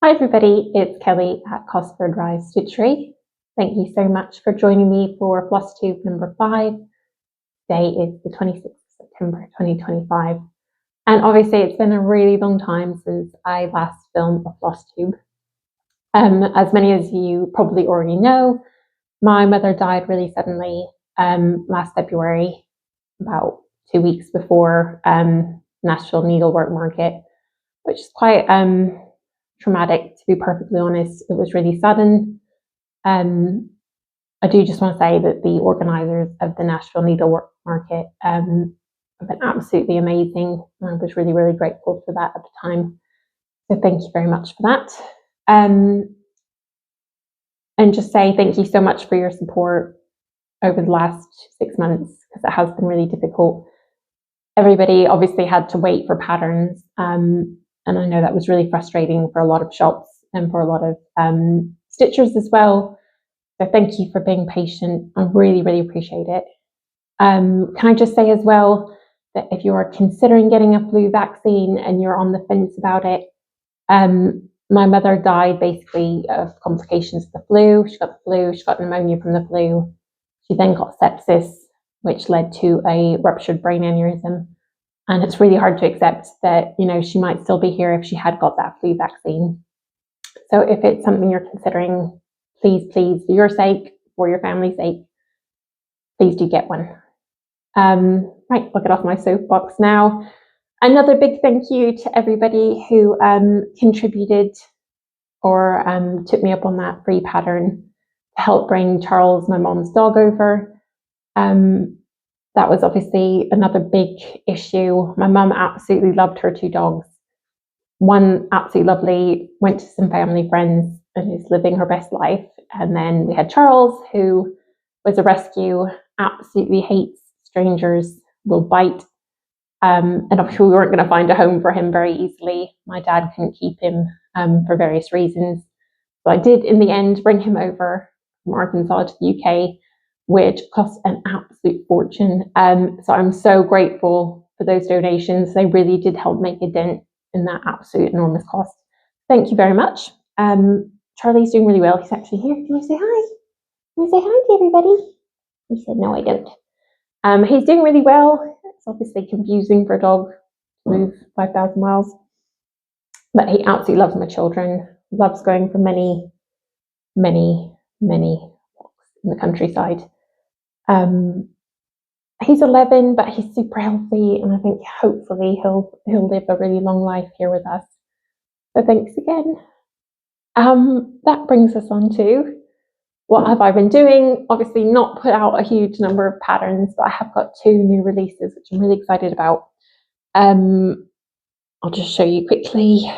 Hi everybody, it's Kelly at Cosford Rise Stitchery. Thank you so much for joining me for Flosstube number 5. Today is the 26th of September 2025. And obviously it's been a really long time since I last filmed a Flosstube. As many as you probably already know, my mother died really suddenly last February, about 2 weeks before National Needlework Market, which is quite traumatic, to be perfectly honest. It was really sudden. I do just want to say that the organisers of the National Needlework Market have been absolutely amazing. I was really, really grateful for that at the time. So thank you very much for that. And just say thank you so much for your support over the last 6 months, because it has been really difficult. Everybody obviously had to wait for patterns. And I know that was really frustrating for a lot of shops and for a lot of stitchers as well. So thank you for being patient. I really, really appreciate it. Can I just say as well that if you are considering getting a flu vaccine and you're on the fence about it, my mother died basically of complications of the flu. She got the flu, she got pneumonia from the flu. She then got sepsis, which led to a ruptured brain aneurysm. And it's really hard to accept that, she might still be here if she had got that flu vaccine. So if it's something you're considering, please, for your sake, for your family's sake, please do get one. Right, I'll get off my soapbox now. Another big thank you to everybody who contributed or took me up on that free pattern to help bring Charles, my mom's dog, over. That was obviously another big issue. My mum absolutely loved her 2 dogs. One absolutely lovely, went to some family friends and is living her best life. And then we had Charles, who was a rescue, absolutely hates strangers, will bite. And I'm sure we weren't going to find a home for him very easily. My dad couldn't keep him for various reasons. So I did, in the end, bring him over from Arkansas to the UK, which cost an absolute fortune. So I'm so grateful for those donations. They really did help make a dent in that absolute enormous cost. Thank you very much. Charlie's doing really well. He's actually here. Do you want to say hi? Do you want to say hi to everybody? He said, no, I don't. He's doing really well. It's obviously confusing for a dog to move 5,000 miles. But he absolutely loves my children, loves going for many, many, many walks in the countryside. He's 11, but he's super healthy, and I think hopefully he'll live a really long life here with us. So thanks again. That brings us on to what have I been doing. Obviously not put out a huge number of patterns, but I have got 2 new releases, which I'm really excited about. I'll just show you quickly.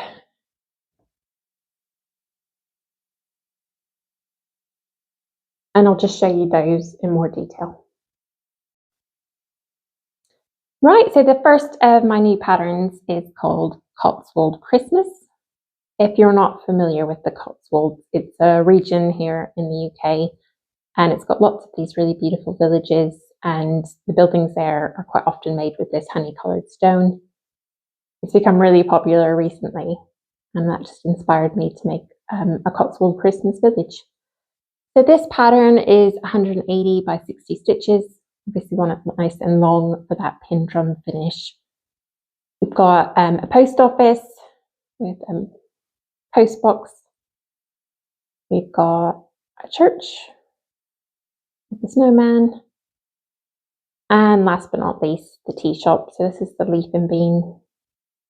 And I'll just show you those in more detail. Right, so the first of my new patterns is called Cotswold Christmas. If you're not familiar with the Cotswolds, it's a region here in the UK, and it's got lots of these really beautiful villages, and the buildings there are quite often made with this honey-coloured stone. It's become really popular recently, and that just inspired me to make a Cotswold Christmas village. So this pattern is 180 by 60 stitches. Obviously want it nice and long for that pin drum finish. We've got a post office with a post box. We've got a church with a snowman. And last but not least, the tea shop. So this is the leaf and bean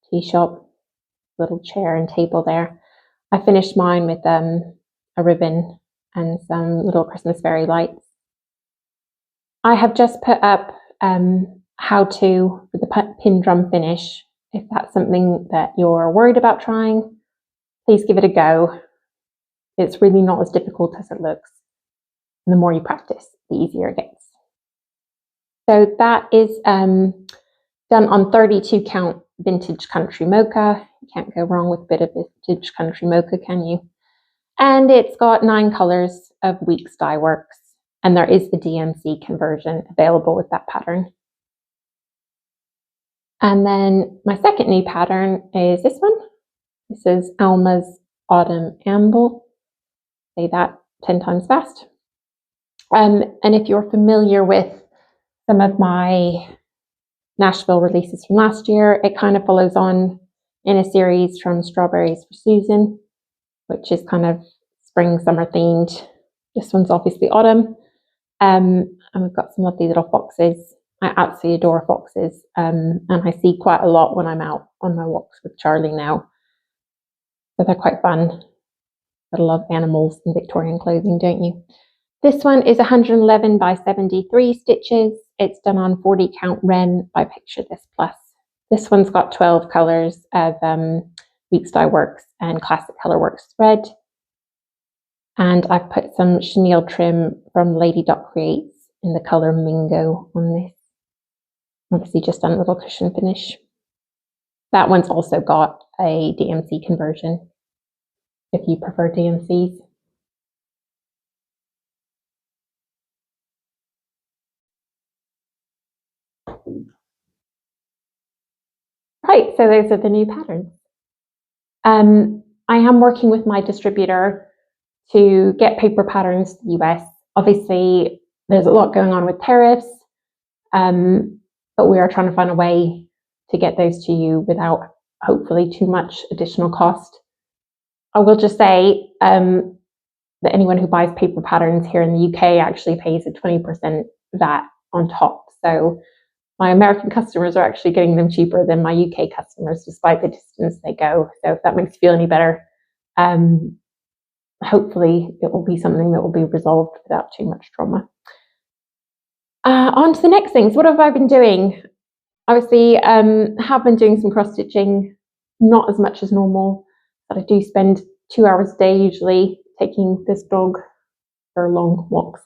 tea shop. Little chair and table there. I finished mine with a ribbon and some little Christmas fairy lights. I have just put up how to for the pin drum finish. If that's something that you're worried about trying, please give it a go. It's really not as difficult as it looks. And the more you practice, the easier it gets. So that is done on 32 count vintage country mocha. You can't go wrong with a bit of vintage country mocha, can you? And it's got 9 colors of Weeks Dye Works. And there is the DMC conversion available with that pattern. And then my second new pattern is this one. This is Alma's Autumn Amble. Say that 10 times fast. And if you're familiar with some of my Nashville releases from last year, it kind of follows on in a series from Strawberries for Susan, which is kind of spring, summer themed. This one's obviously autumn. And we've got some lovely little foxes. I absolutely adore foxes. And I see quite a lot when I'm out on my walks with Charlie now. So they're quite fun. I love animals in Victorian clothing, don't you? This one is 111 by 73 stitches. It's done on 40 count Ren by Picture This Plus. This one's got 12 colours of Peakside Works and Classic Colourworks thread. And I've put some chenille trim from Lady Dot Creates in the colour Mingo on this. Obviously just done a little cushion finish. That one's also got a DMC conversion, if you prefer DMCs. Right, so those are the new patterns. I am working with my distributor to get paper patterns to the US. Obviously, there's a lot going on with tariffs, but we are trying to find a way to get those to you without hopefully too much additional cost. I will just say that anyone who buys paper patterns here in the UK actually pays a 20% VAT on top. So my American customers are actually getting them cheaper than my UK customers, despite the distance they go. So if that makes you feel any better, hopefully it will be something that will be resolved without too much trauma. On to the next things. What have I been doing? Obviously, have been doing some cross stitching, not as much as normal, but I do spend 2 hours a day usually taking this dog for long walks,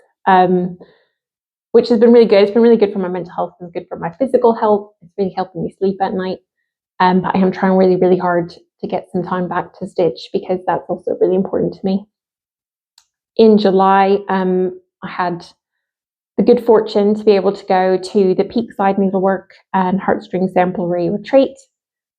which has been really good. It's been really good for my mental health. It's good for my physical health. It's really helping me sleep at night. But I am trying really, really hard to get some time back to stitch because that's also really important to me. In July, I had the good fortune to be able to go to the Peakside Needlework and Heartstring Samplery retreat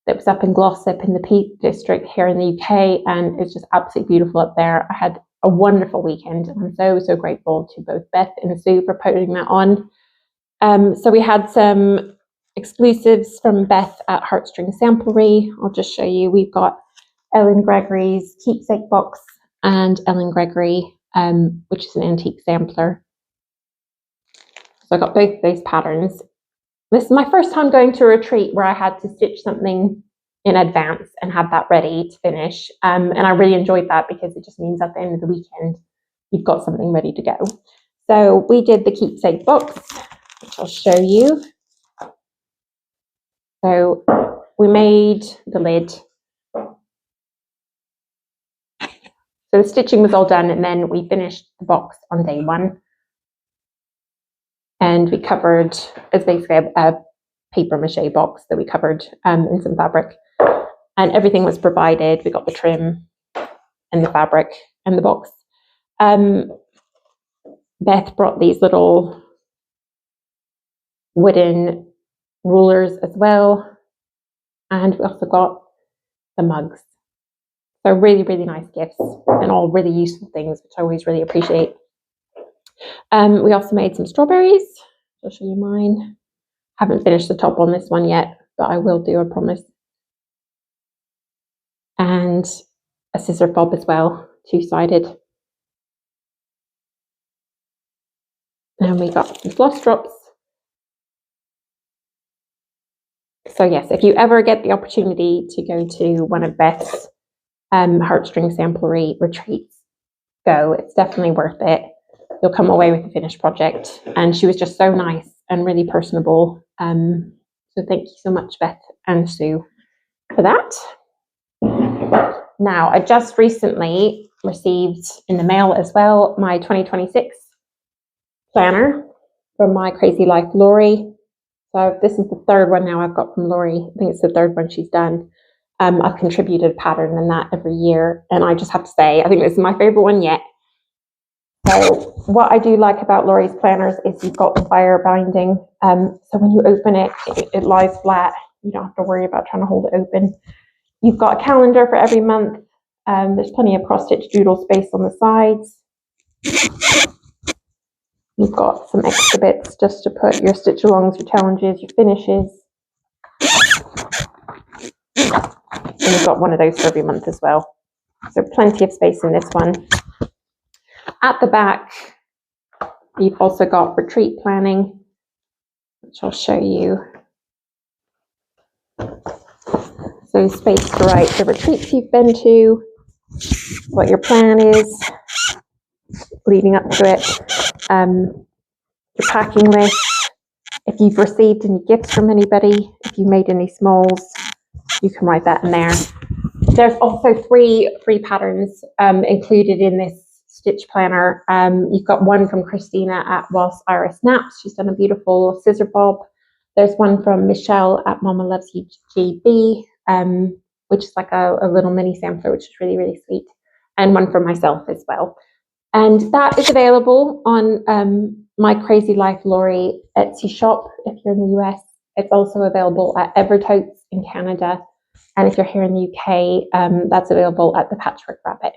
that was up in Glossop in the Peak District here in the UK, and it's just absolutely beautiful up there. I had a wonderful weekend, and I'm so, so grateful to both Beth and Sue for putting that on. So we had some exclusives from Beth at Heartstring Samplery. I'll just show you. We've got Ellen Gregory's keepsake box and Ellen Gregory, which is an antique sampler. So I got both of those patterns. This is my first time going to a retreat where I had to stitch something in advance and have that ready to finish. And I really enjoyed that because it just means at the end of the weekend, you've got something ready to go. So we did the keepsake box, which I'll show you. So we made the lid. So the stitching was all done, and then we finished the box on day one. And we covered, it's basically a paper mache box that we covered in some fabric. And everything was provided. We got the trim and the fabric and the box. Beth brought these little wooden rulers as well. And we also got the mugs. So really, really nice gifts and all really useful things, which I always really appreciate. We also made some strawberries. I'll show you mine. Haven't finished the top on this one yet, but I will do, I promise. And a scissor fob as well, two-sided. And we got some floss drops. So yes, if you ever get the opportunity to go to one of Beth's Heartstring Samplery retreats, go. It's definitely worth it. You'll come away with a finished project. And she was just so nice and really personable. So thank you so much, Beth and Sue, for that. Now, I just recently received in the mail as well my 2026 planner from My Crazy Life Laurie. So this is the third one now I've got from Laurie. I think it's the third one she's done. I've contributed a pattern in that every year. And I just have to say, I think this is my favorite one yet. So what I do like about Laurie's planners is you've got the wire binding. So when you open it, it lies flat. You don't have to worry about trying to hold it open. You've got a calendar for every month. There's plenty of cross-stitch doodle space on the sides. You've got some extra bits just to put your stitch-alongs, your challenges, your finishes. And you've got one of those for every month as well. So plenty of space in this one. At the back, you've also got retreat planning, which I'll show you. So space to write the retreats you've been to, what your plan is leading up to it, your packing list, if you've received any gifts from anybody, if you made any smalls, you can write that in there. There's also 3 free patterns included in this stitch planner. You've got one from Christina at Whilst Iris Naps. She's done a beautiful scissor bob. There's one from Michelle at Mama Loves You GB, which is like a little mini sampler, which is really, really sweet. And one from myself as well. And that is available on my Crazy Life Laurie Etsy shop if you're in the US. It's also available at Evertotes in Canada. And if you're here in the UK, that's available at the Patchwork Rabbit.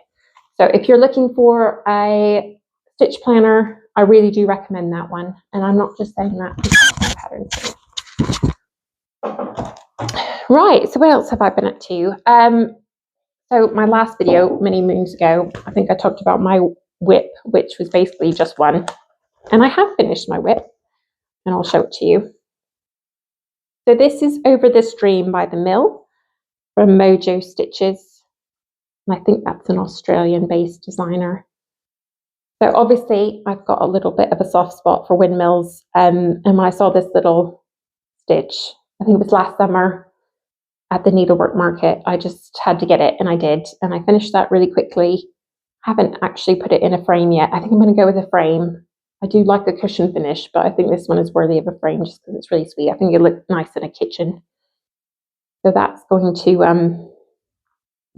So if you're looking for a stitch planner, I really do recommend that one. And I'm not just saying that because patterns. Right, so what else have I been up to? So my last video, many moons ago, I think I talked about my whip, which was basically just one. And I have finished my whip, and I'll show it to you. So this is Over the Stream by the Mill from Mojo Stitches. And I think that's an Australian-based designer. So obviously, I've got a little bit of a soft spot for windmills. And when I saw this little stitch, I think it was last summer at the needlework market, I just had to get it, and I did. And I finished that really quickly. Haven't actually put it in a frame yet. I think I'm going to go with a frame. I do like the cushion finish, but I think this one is worthy of a frame just because it's really sweet. I think it looks nice in a kitchen. So that's going to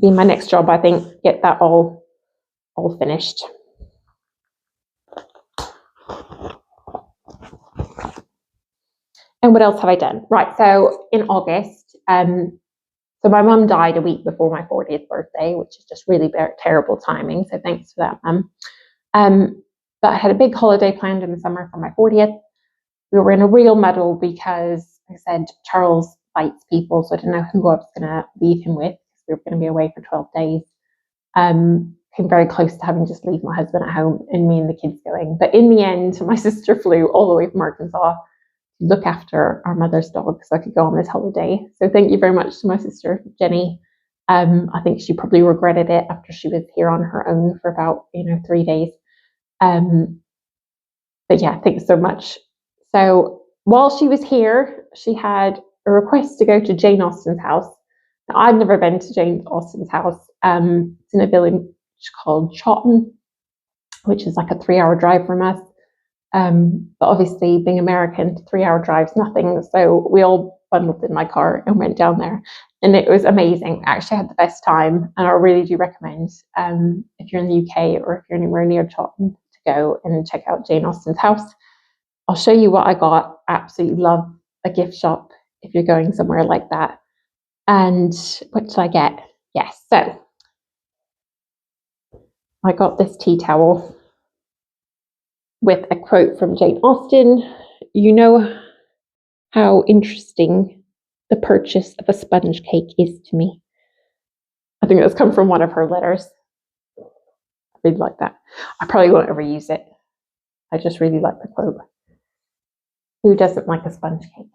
be my next job, I think, get that all finished. And what else have I done? Right, so in August, so my mum died a week before my 40th birthday, which is just really terrible timing. So thanks for that, Mum. But I had a big holiday planned in the summer for my 40th. We were in a real muddle because, like I said, Charles bites people, so I didn't know who I was going to leave him with. We were going to be away for 12 days. Came very close to having to just leave my husband at home and me and the kids going. But in the end, my sister flew all the way from Arkansas to look after our mother's dog so I could go on this holiday. So thank you very much to my sister, Jenny. I think she probably regretted it after she was here on her own for about 3 days. But yeah, thanks so much. So while she was here, she had a request to go to Jane Austen's house. Now, I've never been to Jane Austen's house. It's in a village called Chawton, which is like a 3-hour drive from us. But obviously, being American, 3-hour drive's nothing. So we all bundled in my car and went down there. And it was amazing. I actually had the best time. And I really do recommend, if you're in the UK or if you're anywhere near Chawton, to go and check out Jane Austen's house. I'll show you what I got. Absolutely love a gift shop if you're going somewhere like that. And what did I get? Yes, so I got this tea towel with a quote from Jane Austen. You know how interesting the purchase of a sponge cake is to me. I think that's come from one of her letters. I really like that. I probably won't ever use it. I just really like the quote. Who doesn't like a sponge cake?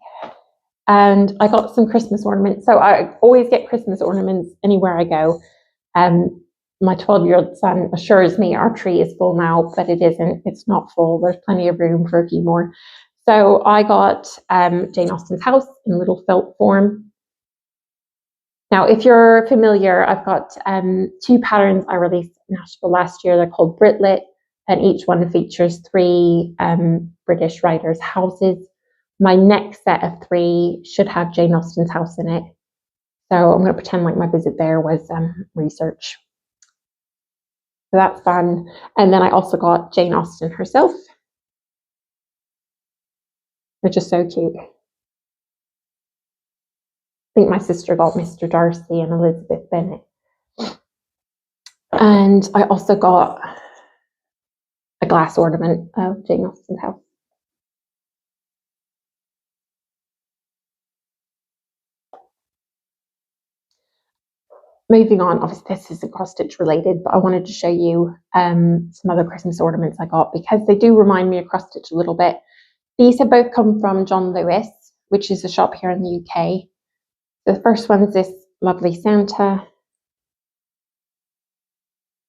And I got some Christmas ornaments. So I always get Christmas ornaments anywhere I go. My 12-year-old son assures me our tree is full now, but it isn't. It's not full. There's plenty of room for a few more. So I got Jane Austen's house in a little felt form. Now, if you're familiar, I've got 2 patterns I released in Nashville last year. They're called Britlit, and each one features 3 British writers' houses. My next set of 3 should have Jane Austen's house in it. So I'm going to pretend like my visit there was research. So that's fun. And then I also got Jane Austen herself, which is so cute. I think my sister got Mr. Darcy and Elizabeth Bennet. And I also got a glass ornament of Jane Austen's house. Moving on, obviously this isn't cross stitch related, but I wanted to show you some other Christmas ornaments I got because they do remind me of cross stitch a little bit. These have both come from John Lewis, which is a shop here in the UK. The first one is this lovely Santa,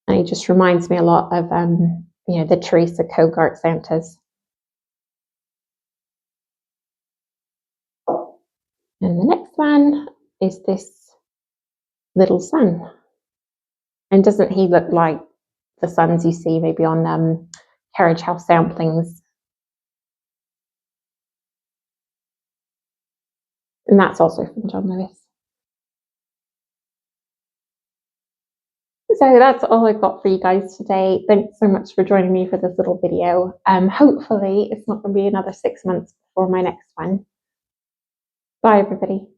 and he just reminds me a lot of you know, the Teresa Kogart Santas. And the next one is this little sun. And doesn't he look like the suns you see maybe on carriage house samplings? And that's also from John Lewis. So that's all I've got for you guys today. Thanks so much for joining me for this little video. Hopefully it's not going to be another 6 months before my next one. Bye everybody.